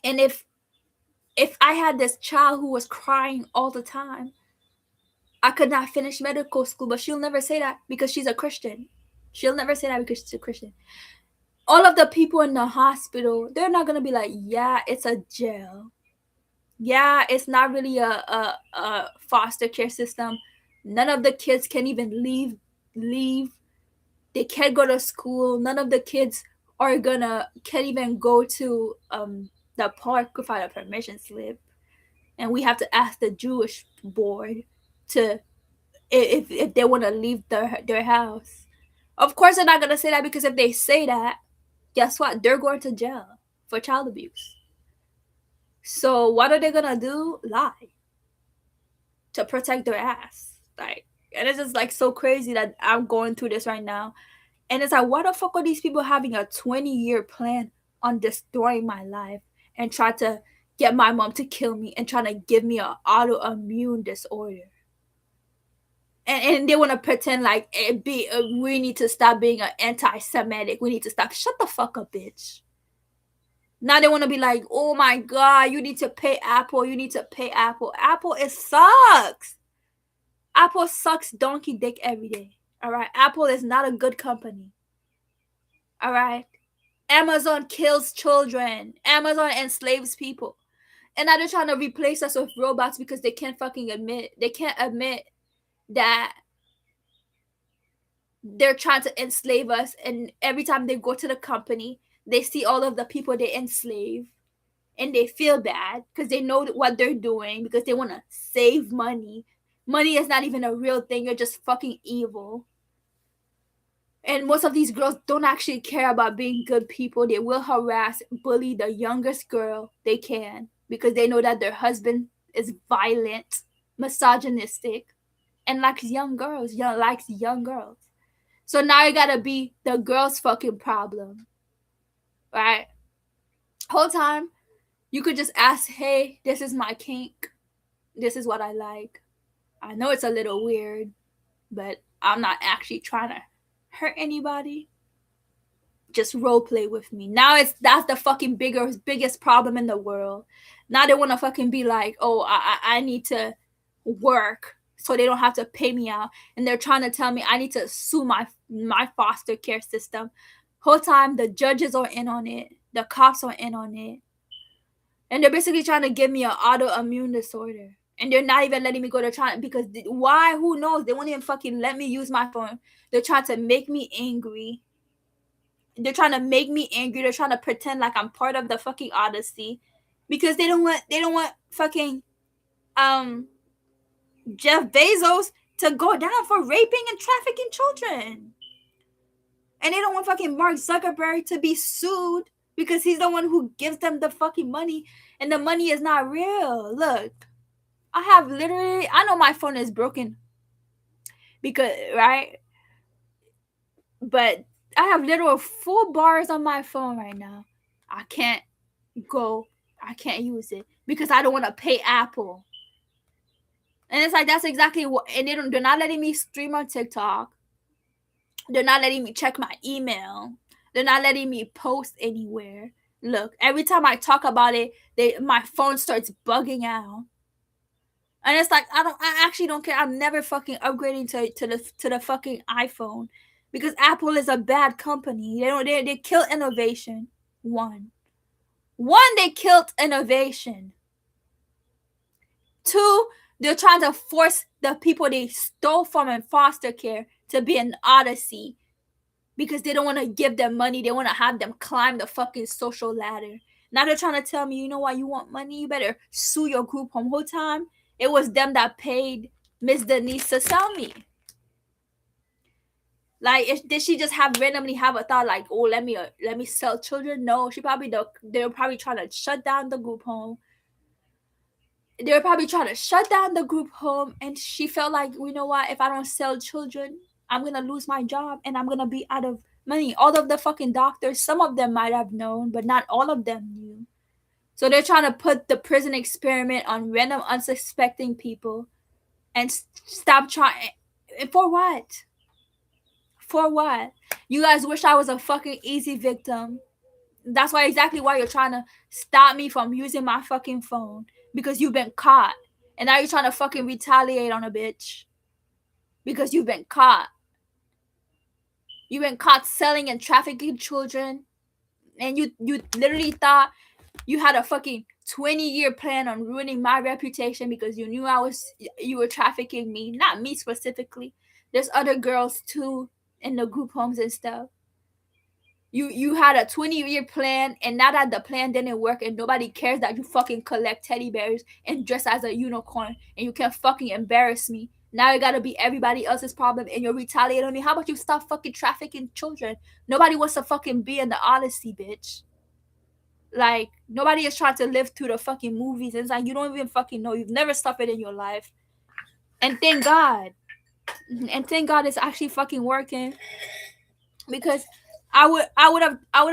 And if I had this child who was crying all the time, I could not finish medical school. But she'll never say that because she's a Christian. She'll never say that because she's a Christian. All of the people in the hospital, they're not going to be like, yeah, it's a jail. Yeah, it's not really a foster care system. None of the kids can even leave. They can't go to school. None of the kids can't even go to the park without a permission slip. And we have to ask the Jewish board to if they want to leave their house. Of course, they're not gonna say that because if they say that, guess what? They're going to jail for child abuse. So what are they gonna do? Lie to protect their ass. Like, and it's just like so crazy that I'm going through this right now. And it's like, why the fuck are these people having a 20-year plan on destroying my life and try to get my mom to kill me and trying to give me an autoimmune disorder? And they want to pretend like we need to stop being an anti-Semitic. We need to stop. Shut the fuck up, bitch. Now they want to be like, oh my God, you need to pay Apple. You need to pay Apple. Apple, it sucks. Apple sucks donkey dick every day. All right. Apple is not a good company. All right. Amazon kills children. Amazon enslaves people. And now they're trying to replace us with robots because they can't admit that they're trying to enslave us. And every time they go to the company, they see all of the people they enslave and they feel bad because they know what they're doing because they want to save money. Money is not even a real thing. You're just fucking evil. And most of these girls don't actually care about being good people. They will harass, bully the youngest girl they can because they know that their husband is violent, misogynistic, and likes young girls. Likes young girls. So now you gotta be the girl's fucking problem, right? Whole time you could just ask, "Hey, this is my kink. This is what I like. I know it's a little weird, but I'm not actually trying to hurt anybody. Just role play with me." Now that's the fucking biggest problem in the world. Now they want to fucking be like, "Oh, I need to work so they don't have to pay me out," and they're trying to tell me I need to sue my foster care system. Whole time the judges are in on it, the cops are in on it, and they're basically trying to give me an autoimmune disorder. And they're not even letting me go to try because why? Who knows? They won't even fucking let me use my phone. They're trying to make me angry. They're trying to make me angry. They're trying to pretend like I'm part of the fucking Odyssey because they don't want fucking um Jeff Bezos to go down for raping and trafficking children. And they don't want fucking Mark Zuckerberg to be sued because he's the one who gives them the fucking money and the money is not real. Look, I know my phone is broken because, right? But I have literal full bars on my phone right now. I can't I can't use it because I don't want to pay Apple. And it's like that's exactly what. And they're not letting me stream on TikTok. They're not letting me check my email. They're not letting me post anywhere. Look, every time I talk about it, my phone starts bugging out. And it's like I actually don't care. I'm never fucking upgrading to the fucking iPhone because Apple is a bad company. They kill innovation. One, they killed innovation. Two, they're trying to force the people they stole from in foster care to be an odyssey because they don't want to give them money. They want to have them climb the fucking social ladder. Now they're trying to tell me, you know what, you want money? You better sue your group home. Whole time, it was them that paid Miss Denise to sell me. Like, did she just randomly have a thought like, oh, let me sell children? No, they were probably trying to shut down the group home. They were probably trying to shut down the group home, and she felt like, you know what, if I don't sell children, I'm gonna lose my job and I'm gonna be out of money. All of the fucking doctors, some of them might have known, but not all of them knew. So they're trying to put the prison experiment on random unsuspecting people and stop trying. For what? For what? You guys wish I was a fucking easy victim. That's exactly why you're trying to stop me from using my fucking phone because you've been caught. And now you're trying to fucking retaliate on a bitch because you've been caught. You've been caught selling and trafficking children. And you literally thought you had a fucking 20-year plan on ruining my reputation because you knew you were trafficking me. Not me specifically. There's other girls too in the group homes and stuff. You had a 20-year plan, and now that the plan didn't work and nobody cares that you fucking collect teddy bears and dress as a unicorn and you can fucking embarrass me. Now you gotta be everybody else's problem and you're retaliating on me. How about you stop fucking trafficking children? Nobody wants to fucking be in the Odyssey, bitch. Like, nobody is trying to live through the fucking movies. It's like you don't even fucking know. You've never suffered in your life. And thank God. And thank God it's actually fucking working. Because I would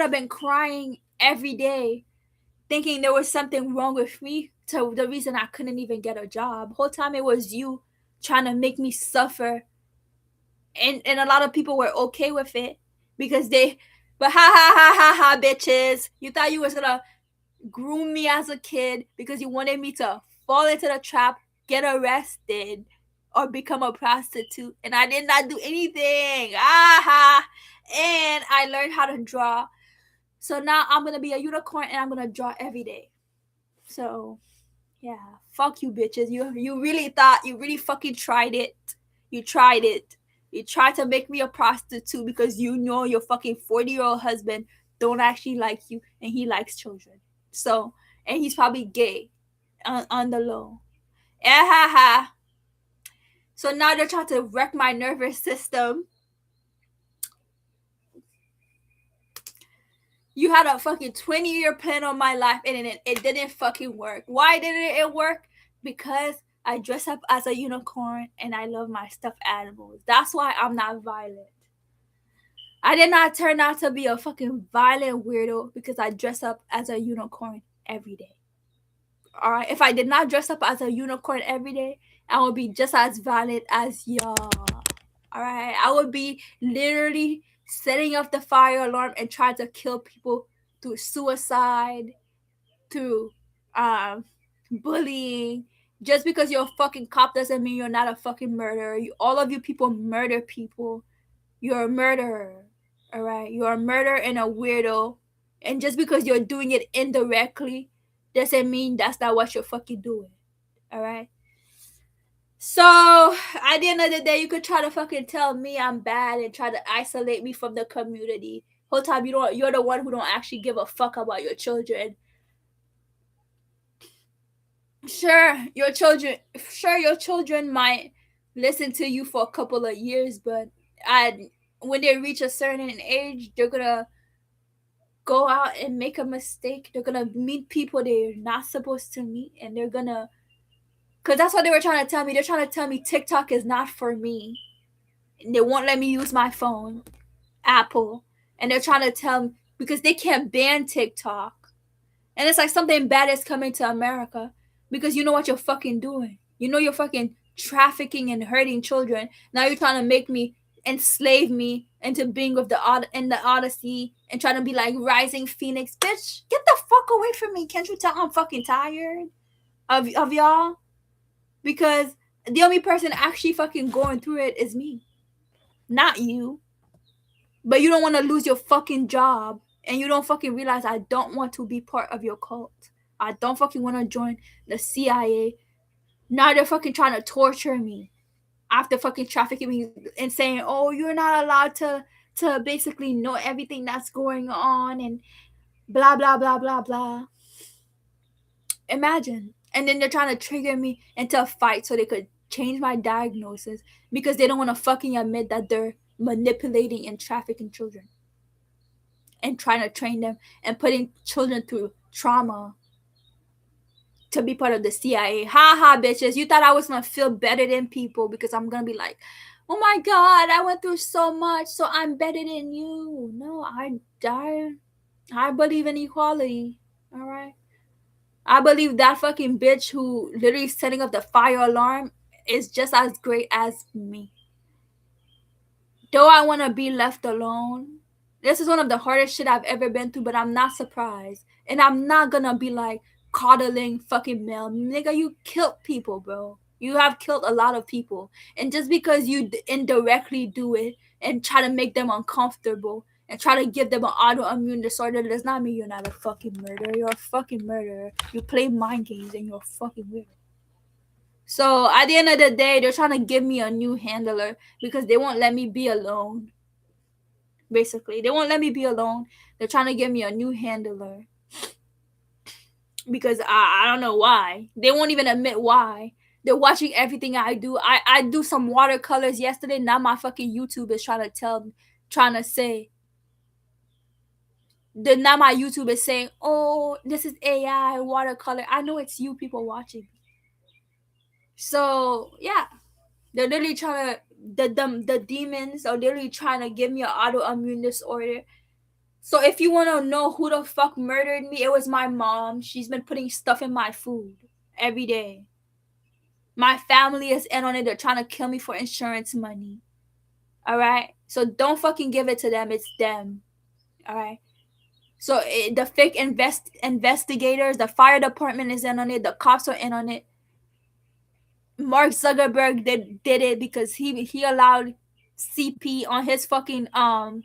have been crying every day thinking there was something wrong with me to the reason I couldn't even get a job. Whole time it was you trying to make me suffer. And a lot of people were okay with it because but ha ha ha ha ha bitches. You thought you was gonna groom me as a kid because you wanted me to fall into the trap, get arrested, or become a prostitute, and I did not do anything. Aha! And I learned how to draw. So now I'm gonna be a unicorn and I'm gonna draw every day. So yeah, fuck you bitches. You really fucking tried it. You tried it. You tried to make me a prostitute because you know your fucking 40-year-old husband don't actually like you and he likes children. So, and he's probably gay on the low. Ha ha. So now they're trying to wreck my nervous system You had a fucking 20-year plan on my life and it didn't fucking work. Why didn't it work? Because I dress up as a unicorn and I love my stuffed animals. That's why I'm not violent. I did not turn out to be a fucking violent weirdo because I dress up as a unicorn every day. Alright? If I did not dress up as a unicorn every day, I would be just as violent as y'all. Alright? I would be literally setting off the fire alarm and trying to kill people through suicide, through bullying. Just because you're a fucking cop doesn't mean you're not a fucking murderer. All of you people murder people. You're a murderer. Alright? You're a murderer and a weirdo. And just because you're doing it indirectly doesn't mean that's not what you're fucking doing. Alright? So at the end of the day, you could try to fucking tell me I'm bad and try to isolate me from the community. Whole time you're the one who don't actually give a fuck about your children. Sure, your children might listen to you for a couple of years, but when they reach a certain age, they're gonna go out and make a mistake. They're gonna meet people they're not supposed to meet, and they're gonna, because that's what they were trying to tell me. They're trying to tell me TikTok is not for me. And they won't let me use my phone, Apple. And they're trying to tell me because they can't ban TikTok. And it's like something bad is coming to America because you know what you're fucking doing. You know you're fucking trafficking and hurting children. Now you're trying to make me enslave me into being with the Odyssey and trying to be like Rising Phoenix. Bitch, get the fuck away from me. Can't you tell I'm fucking tired of y'all? Because the only person actually fucking going through it is me. Not you. But you don't want to lose your fucking job. And you don't fucking realize I don't want to be part of your cult. I don't fucking want to join the CIA. Now they're fucking trying to torture me. After fucking trafficking me and saying, oh, you're not allowed to basically know everything that's going on and blah, blah, blah, blah, blah. Imagine. And then they're trying to trigger me into a fight so they could change my diagnosis because they don't want to fucking admit that they're manipulating and trafficking children and trying to train them and putting children through trauma to be part of the CIA. Ha ha, bitches. You thought I was going to feel better than people because I'm going to be like, oh my God, I went through so much, so I'm better than you. No, I believe in equality. All right. I believe that fucking bitch who literally setting up the fire alarm is just as great as me. Though I want to be left alone, this is one of the hardest shit I've ever been through, but I'm not surprised. And I'm not gonna be like coddling fucking Mel. Nigga, you killed people, bro. You have killed a lot of people. And just because you indirectly do it and try to make them uncomfortable and try to give them an autoimmune disorder does not mean you're not a fucking murderer. You're a fucking murderer. You play mind games and you're fucking weird. So at the end of the day, they're trying to give me a new handler because they won't let me be alone. Basically, they won't let me be alone. They're trying to give me a new handler because I don't know why. They won't even admit why. They're watching everything I do. I do some watercolors yesterday. Now my fucking YouTube is trying to say. Now my YouTube is saying, oh, this is AI watercolor. I know it's you people watching. So yeah, they're literally trying to the demons are literally trying to give me an autoimmune disorder. So if you want to know who the fuck murdered me, it was my mom. She's been putting stuff in my food every day. My family is in on it. They're trying to kill me for insurance money. All right? So don't fucking give it to them. It's them. All right? So the fake investigators, the fire department is in on it. The cops are in on it. Mark Zuckerberg did it because he allowed CP on his fucking on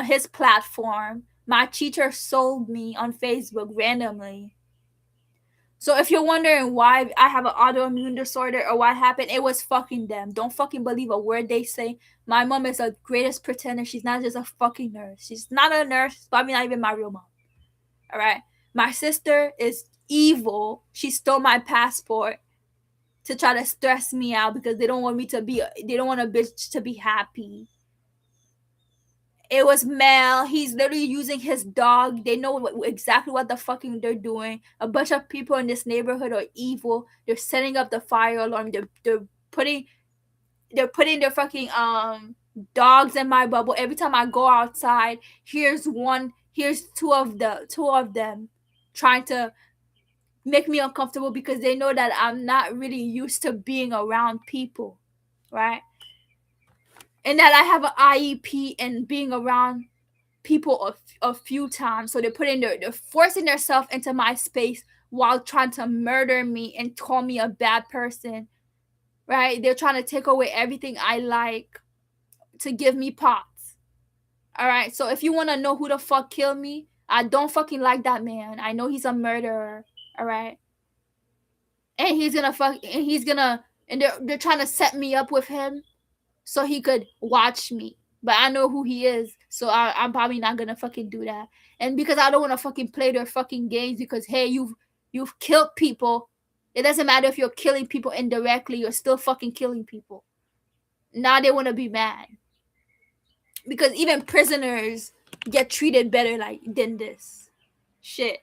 his platform. My teacher sold me on Facebook randomly. So if you're wondering why I have an autoimmune disorder or what happened, it was fucking them. Don't fucking believe a word they say. My mom is the greatest pretender. She's not just a fucking nurse. She's not a nurse. She's probably not even my real mom. All right. My sister is evil. She stole my passport to try to stress me out because they don't want a bitch to be happy. It was Mel. He's literally using his dog. They know exactly what the fucking they're doing. A bunch of people in this neighborhood are evil. They're setting up the fire alarm. Putting they're putting their fucking dogs in my bubble. Every time I go outside, here's two of them trying to make me uncomfortable because they know that I'm not really used to being around people, right? And that I have an IEP and being around people a few times. So they're forcing themselves into my space while trying to murder me and call me a bad person, right? They're trying to take away everything I like to give me pots. All right. So if you want to know who the fuck killed me, I don't fucking like that man. I know he's a murderer. All right. And they're trying to set me up with him so he could watch me. But I know who he is, so I'm probably not gonna fucking do that. And because I don't want to fucking play their fucking games, because hey, you've killed people. It doesn't matter if you're killing people indirectly, you're still fucking killing people. Now they want to be mad because even prisoners get treated better like than this shit.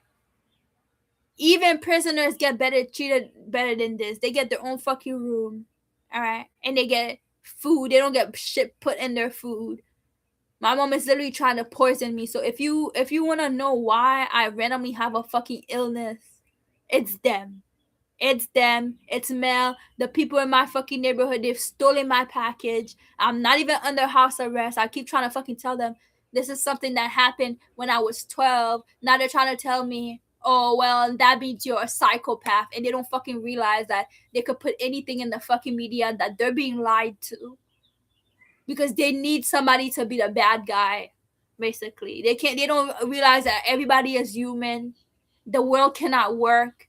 Even prisoners get better treated better than this. They get their own fucking room, all right, and they get food. They don't get shit put in their food. My mom is literally trying to poison me. So if you want to know why I randomly have a fucking illness, it's them. It's them. It's Mel. The people in my fucking neighborhood, they've stolen my package. I'm not even under house arrest. I keep trying to fucking tell them this is something that happened when I was 12. Now they're trying to tell me, oh, well, that means you're a psychopath. And they don't fucking realize that they could put anything in the fucking media that they're being lied to. Because they need somebody to be the bad guy, basically. They don't realize that everybody is human. The world cannot work.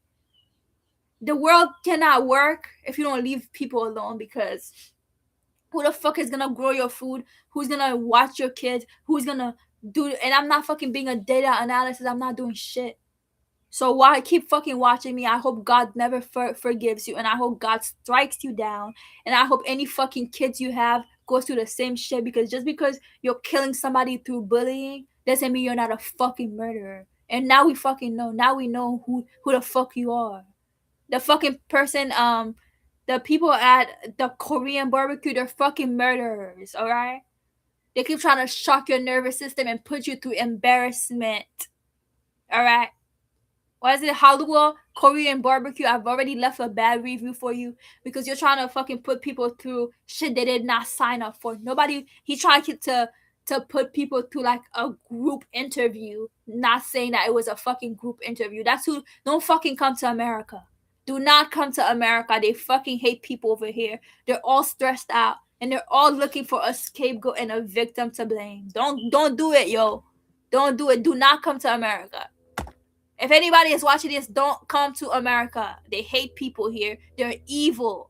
The world cannot work if you don't leave people alone, because who the fuck is gonna grow your food? Who's gonna watch your kids? Who's gonna do? And I'm not fucking being a data analysis. I'm not doing shit. So why keep fucking watching me? I hope God never forgives you, and I hope God strikes you down, and I hope any fucking kids you have goes through the same shit, because just because you're killing somebody through bullying doesn't mean you're not a fucking murderer. And now we fucking know. Now we know who the fuck you are. The fucking person, the people at the Korean barbecue, they're fucking murderers, alright? They keep trying to shock your nervous system and put you through embarrassment. Alright? Why is it Halua Korean barbecue? I've already left a bad review for you because you're trying to fucking put people through shit they did not sign up for. Nobody, he tried to put people through like a group interview, not saying that it was a fucking group interview. That's who, don't fucking come to America. Do not come to America. They fucking hate people over here. They're all stressed out and they're all looking for a scapegoat and a victim to blame. Don't do it, yo. Don't do it. Do not come to America. If anybody is watching this, don't come to America. They hate people here. They're evil.